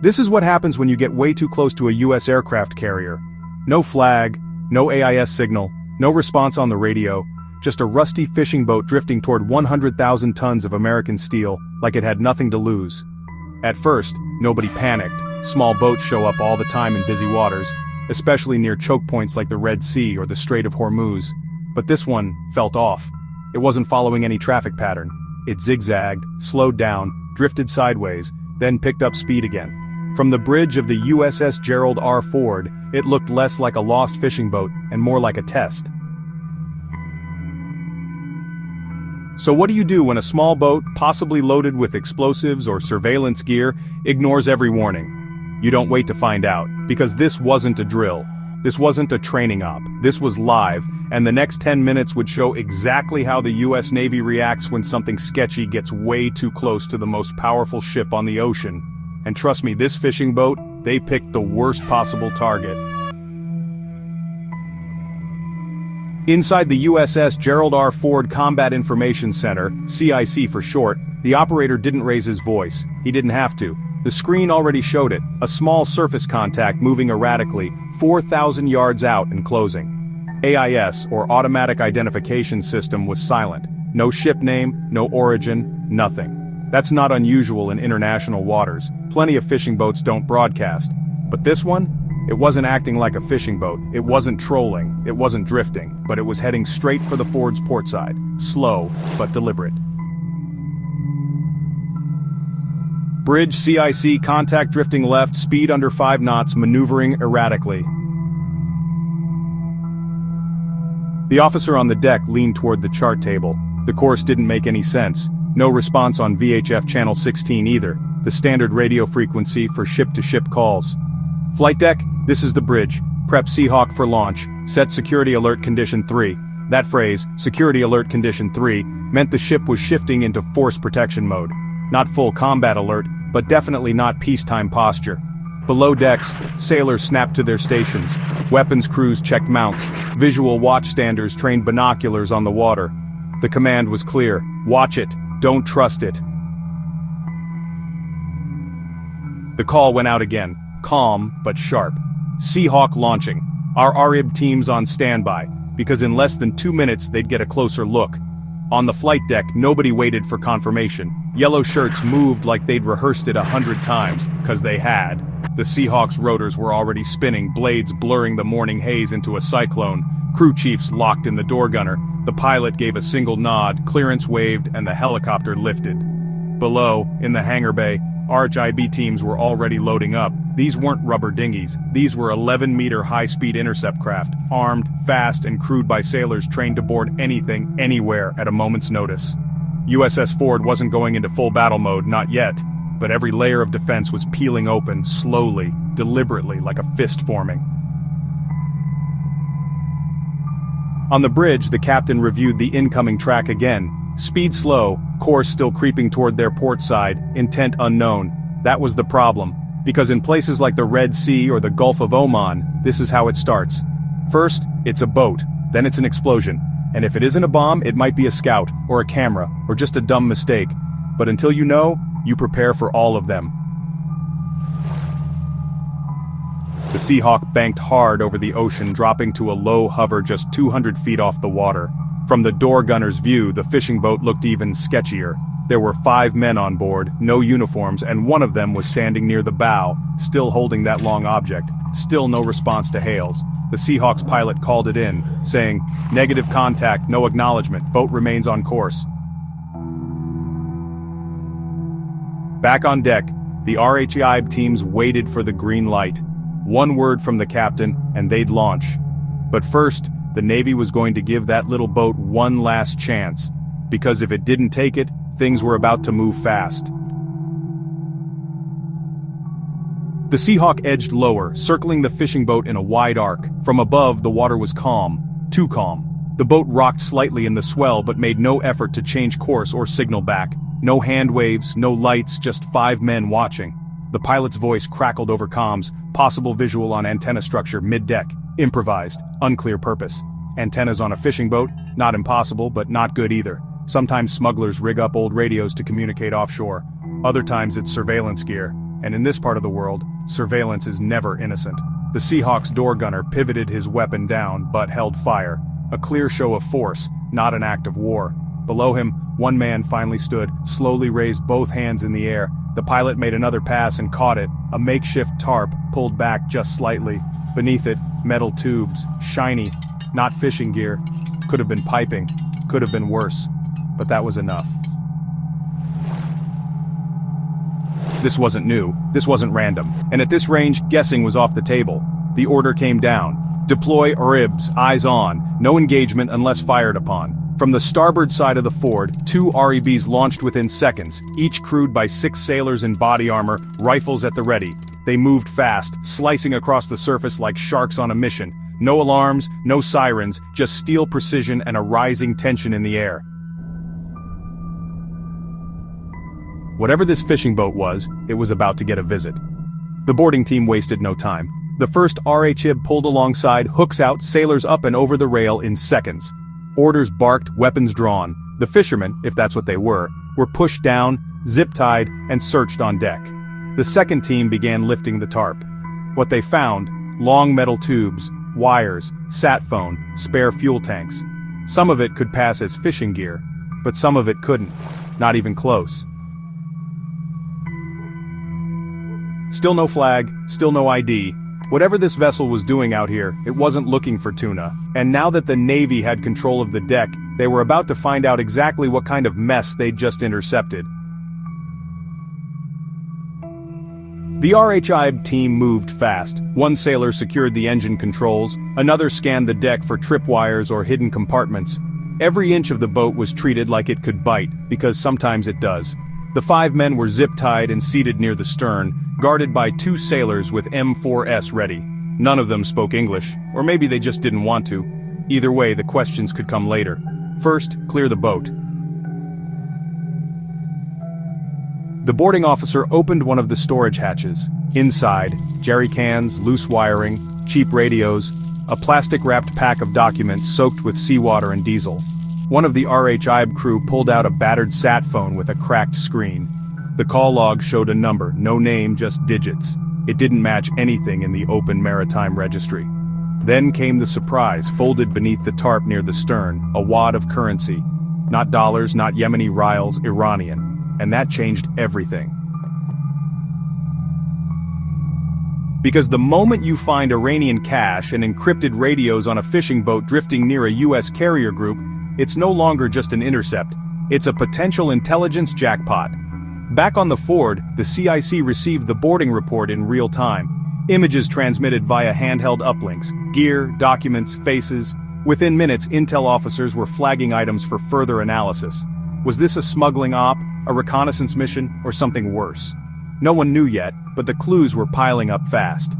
This is what happens when you get way too close to a US aircraft carrier. No flag, no AIS signal, no response on the radio, just a rusty fishing boat drifting toward 100,000 tons of American steel, like it had nothing to lose. At first, nobody panicked. Small boats show up all the time in busy waters, especially near choke points like the Red Sea or the Strait of Hormuz. But this one felt off. It wasn't following any traffic pattern. It zigzagged, slowed down, drifted sideways, then picked up speed again. From the bridge of the USS Gerald R. Ford, it looked less like a lost fishing boat and more like a test. So what do you do when a small boat, possibly loaded with explosives or surveillance gear, ignores every warning? You don't wait to find out, because this wasn't a drill. This wasn't a training op. This was live, and the next 10 minutes would show exactly how the US Navy reacts when something sketchy gets way too close to the most powerful ship on the ocean. And trust me, this fishing boat, they picked the worst possible target. Inside the USS Gerald R. Ford Combat Information Center, CIC for short, the operator didn't raise his voice. He didn't have to. The screen already showed it, a small surface contact moving erratically, 4,000 yards out and closing. AIS, or Automatic Identification System, was silent. No ship name, no origin, nothing. That's not unusual in international waters. Plenty of fishing boats don't broadcast. But this one? It wasn't acting like a fishing boat, it wasn't trolling, it wasn't drifting, but it was heading straight for the Ford's port side. Slow, but deliberate. Bridge CIC, contact drifting left, speed under 5 knots, maneuvering erratically. The officer on the deck leaned toward the chart table. The course didn't make any sense. No response on VHF channel 16 either, the standard radio frequency for ship-to-ship calls. Flight deck, this is the bridge. Prep Seahawk for launch. Set security alert condition 3. That phrase, security alert condition 3, meant the ship was shifting into force protection mode. Not full combat alert, but definitely not peacetime posture. Below decks, sailors snapped to their stations. Weapons crews checked mounts. Visual watchstanders trained binoculars on the water. The command was clear. Watch it. Don't trust it. The call went out again. Calm, but sharp. Seahawk launching. Our RHIB teams on standby, because in less than 2 minutes they'd get a closer look. On the flight deck, nobody waited for confirmation. Yellow shirts moved like they'd rehearsed it 100 times, cause they had. The Seahawk's rotors were already spinning, blades blurring the morning haze into a cyclone. Crew chiefs locked in the door gunner. The pilot gave a single nod, clearance waved, and the helicopter lifted. Below, in the hangar bay, RHIB teams were already loading up. These weren't rubber dinghies. These were 11-meter high-speed intercept craft, armed, fast, and crewed by sailors trained to board anything, anywhere, at a moment's notice. USS Ford wasn't going into full battle mode, not yet, but every layer of defense was peeling open, slowly, deliberately, like a fist forming. On the bridge, the captain reviewed the incoming track again. Speed slow, course still creeping toward their port side, intent unknown. That was the problem, because in places like the Red Sea or the Gulf of Oman, this is how it starts. First, it's a boat, then it's an explosion. And if it isn't a bomb, it might be a scout, or a camera, or just a dumb mistake. But until you know, you prepare for all of them. The Seahawk banked hard over the ocean, dropping to a low hover just 200 feet off the water. From the door gunner's view, the fishing boat looked even sketchier. There were 5 men on board, no uniforms, and one of them was standing near the bow, still holding that long object. Still no response to hails. The Seahawk's pilot called it in, saying, "Negative contact, no acknowledgement, boat remains on course." Back on deck, the RHIB teams waited for the green light. One word from the captain, and they'd launch. But first, the Navy was going to give that little boat one last chance, because if it didn't take it, things were about to move fast. The Seahawk edged lower, circling the fishing boat in a wide arc. From above, the water was calm, too calm. The boat rocked slightly in the swell but made no effort to change course or signal back. No hand waves, no lights, just 5 men watching. The pilot's voice crackled over comms, possible visual on antenna structure mid-deck, improvised, unclear purpose. Antennas on a fishing boat, not impossible but not good either. Sometimes smugglers rig up old radios to communicate offshore. Other times it's surveillance gear. And in this part of the world, surveillance is never innocent. The Seahawk's door gunner pivoted his weapon down, but held fire. A clear show of force, not an act of war. Below him, one man finally stood, slowly raised both hands in the air. The pilot made another pass and caught it, a makeshift tarp, pulled back just slightly. Beneath it, metal tubes, shiny, not fishing gear. Could have been piping, could have been worse. But that was enough. This wasn't new, this wasn't random, and at this range, guessing was off the table. The order came down. Deploy RHIBs, eyes on, no engagement unless fired upon. From the starboard side of the Ford, 2 RHIBs launched within seconds, each crewed by 6 sailors in body armor, rifles at the ready. They moved fast, slicing across the surface like sharks on a mission. No alarms, no sirens, just steel precision and a rising tension in the air. Whatever this fishing boat was, it was about to get a visit. The boarding team wasted no time. The first RHIB pulled alongside, hooks out, sailors up and over the rail in seconds. Orders barked, weapons drawn. The fishermen, if that's what they were pushed down, zip-tied, and searched on deck. The second team began lifting the tarp. What they found: long metal tubes, wires, sat phone, spare fuel tanks. Some of it could pass as fishing gear, but some of it couldn't. Not even close. Still no flag, still no ID. Whatever this vessel was doing out here, it wasn't looking for tuna. And now that the Navy had control of the deck, they were about to find out exactly what kind of mess they'd just intercepted. The RHIB team moved fast. One sailor secured the engine controls, another scanned the deck for tripwires or hidden compartments. Every inch of the boat was treated like it could bite, because sometimes it does. The 5 men were zip-tied and seated near the stern, guarded by 2 sailors with M4S ready. None of them spoke English, or maybe they just didn't want to. Either way, the questions could come later. First, clear the boat. The boarding officer opened one of the storage hatches. Inside, jerry cans, loose wiring, cheap radios, a plastic-wrapped pack of documents soaked with seawater and diesel. One of the RHIB crew pulled out a battered sat phone with a cracked screen. The call log showed a number, no name, just digits. It didn't match anything in the open maritime registry. Then came the surprise, folded beneath the tarp near the stern, a wad of currency. Not dollars, not Yemeni rials, Iranian. And that changed everything. Because the moment you find Iranian cash and encrypted radios on a fishing boat drifting near a US carrier group, it's no longer just an intercept. It's a potential intelligence jackpot. Back on the Ford, the CIC received the boarding report in real time. Images transmitted via handheld uplinks, gear, documents, faces. Within minutes, intel officers were flagging items for further analysis. Was this a smuggling op, a reconnaissance mission, or something worse? No one knew yet, but the clues were piling up fast.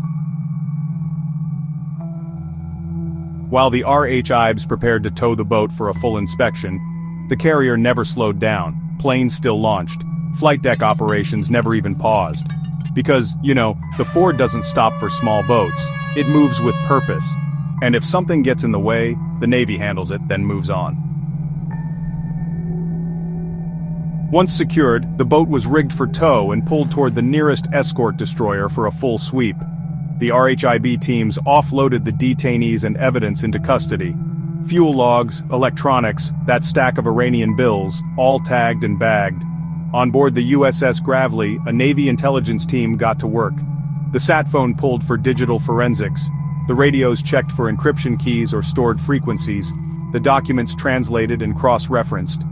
While the RHIBs prepared to tow the boat for a full inspection, the carrier never slowed down. Planes still launched. Flight deck operations never even paused. Because, the Ford doesn't stop for small boats. It moves with purpose. And if something gets in the way, the Navy handles it, then moves on. Once secured, the boat was rigged for tow and pulled toward the nearest escort destroyer for a full sweep. The RHIB teams offloaded the detainees and evidence into custody. Fuel logs, electronics, that stack of Iranian bills, all tagged and bagged. On board the USS Gerald R, a Navy intelligence team got to work. The sat phone pulled for digital forensics. The radios checked for encryption keys or stored frequencies. The documents translated and cross-referenced.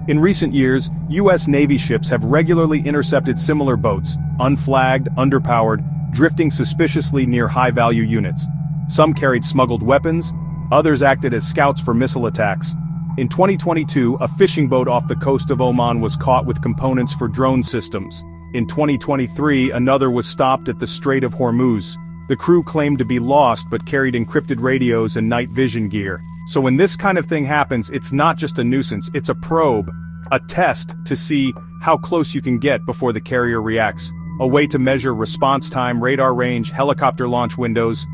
In recent years, U.S. Navy ships have regularly intercepted similar boats, unflagged, underpowered, drifting suspiciously near high-value units. Some carried smuggled weapons, others acted as scouts for missile attacks. In 2022, a fishing boat off the coast of Oman was caught with components for drone systems. In 2023, another was stopped at the Strait of Hormuz. The crew claimed to be lost but carried encrypted radios and night vision gear. So when this kind of thing happens, it's not just a nuisance, it's a probe. A test to see how close you can get before the carrier reacts. A way to measure response time, radar range, helicopter launch windows.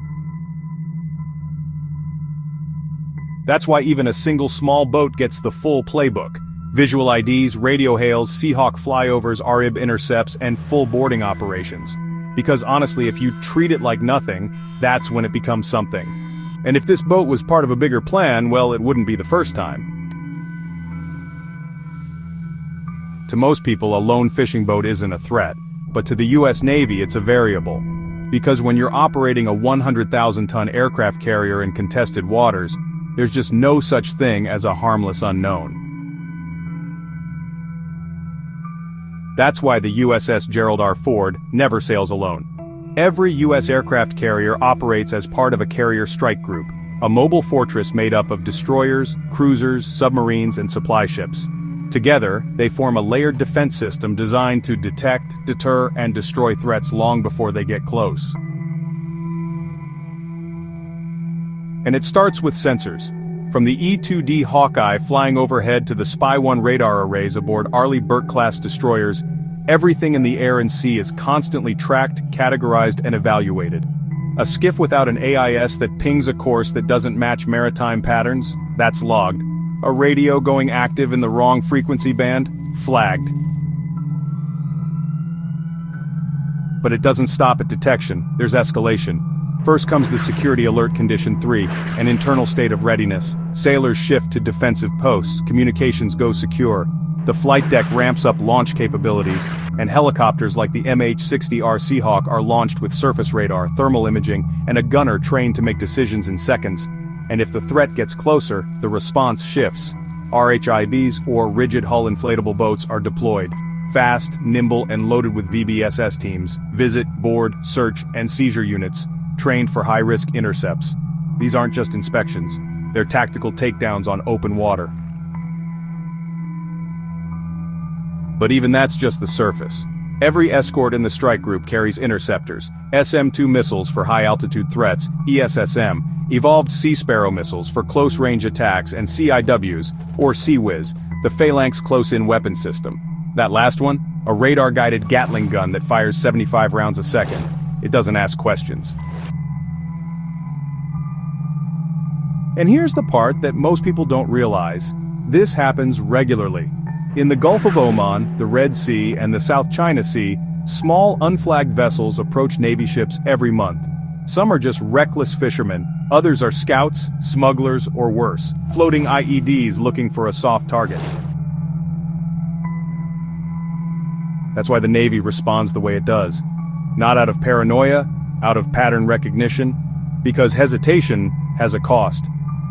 That's why even a single small boat gets the full playbook. Visual IDs, radio hails, Seahawk flyovers, RHIB intercepts, and full boarding operations. Because honestly, if you treat it like nothing, that's when it becomes something. And if this boat was part of a bigger plan, well, it wouldn't be the first time. To most people, a lone fishing boat isn't a threat, but to the US Navy it's a variable. Because when you're operating a 100,000-ton aircraft carrier in contested waters, there's just no such thing as a harmless unknown. That's why the USS Gerald R never sails alone. Every U.S. aircraft carrier operates as part of a carrier strike group, a mobile fortress made up of destroyers, cruisers, submarines, and supply ships. Together, they form a layered defense system designed to detect, deter, and destroy threats long before they get close. And it starts with sensors. From the E-2D Hawkeye flying overhead to the Spy-1 radar arrays aboard Arleigh Burke-class destroyers, everything in the air and sea is constantly tracked, categorized, and evaluated. A skiff without an AIS that pings a course that doesn't match maritime patterns, that's logged. A radio going active in the wrong frequency band, flagged. But it doesn't stop at detection, there's escalation. First comes the Security Alert Condition 3, an internal state of readiness. Sailors shift to defensive posts, communications go secure. The flight deck ramps up launch capabilities, and helicopters like the MH-60R Seahawk are launched with surface radar, thermal imaging, and a gunner trained to make decisions in seconds. And if the threat gets closer, the response shifts. RHIBs, or rigid hull inflatable boats, are deployed. Fast, nimble, and loaded with VBSS teams, visit, board, search, and seizure units, trained for high-risk intercepts. These aren't just inspections, they're tactical takedowns on open water. But even that's just the surface. Every escort in the strike group carries interceptors, SM-2 missiles for high-altitude threats, ESSM, evolved Sea Sparrow missiles for close-range attacks, and CIWs, or CIWS, the Phalanx Close-In Weapon System. That last one? A radar-guided Gatling gun that fires 75 rounds a second. It doesn't ask questions. And here's the part that most people don't realize. This happens regularly. In the Gulf of Oman, the Red Sea, and the South China Sea, small unflagged vessels approach Navy ships every month. Some are just reckless fishermen, others are scouts, smugglers, or worse, floating IEDs looking for a soft target. That's why the Navy responds the way it does. Not out of paranoia, out of pattern recognition, because hesitation has a cost.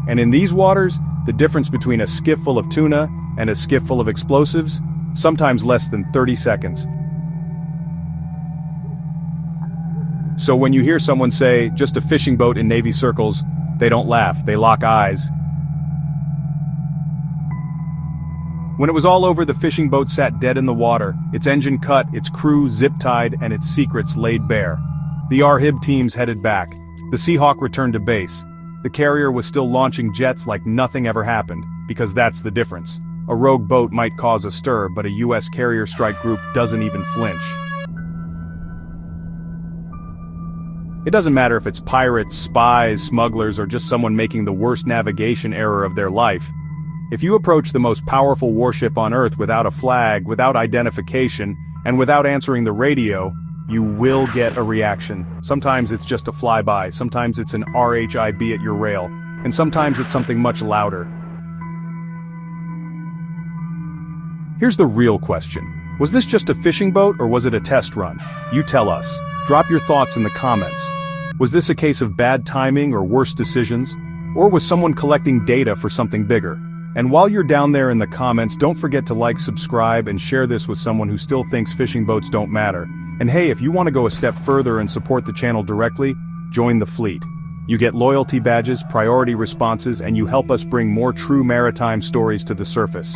And in these waters, the difference between a skiff full of tuna and a skiff full of explosives, sometimes less than 30 seconds. So when you hear someone say, just a fishing boat in Navy circles, they don't laugh, they lock eyes. When it was all over, the fishing boat sat dead in the water, its engine cut, its crew zip-tied, and its secrets laid bare. The RHIB teams headed back. The Seahawk returned to base. The carrier was still launching jets like nothing ever happened, because that's the difference. A rogue boat might cause a stir, but a U.S. carrier strike group doesn't even flinch. It doesn't matter if it's pirates, spies, smugglers, or just someone making the worst navigation error of their life. If you approach the most powerful warship on Earth without a flag, without identification, and without answering the radio, you will get a reaction. Sometimes it's just a flyby, sometimes it's an RHIB at your rail, and sometimes it's something much louder. Here's the real question. Was this just a fishing boat, or was it a test run? You tell us. Drop your thoughts in the comments. Was this a case of bad timing or worse decisions? Or was someone collecting data for something bigger? And while you're down there in the comments, don't forget to like, subscribe, and share this with someone who still thinks fishing boats don't matter. And hey, if you want to go a step further and support the channel directly, join the fleet. You get loyalty badges, priority responses, and you help us bring more true maritime stories to the surface.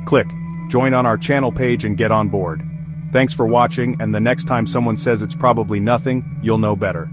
Click join on our channel page and get on board. Thanks for watching, and the next time someone says it's probably nothing, you'll know better.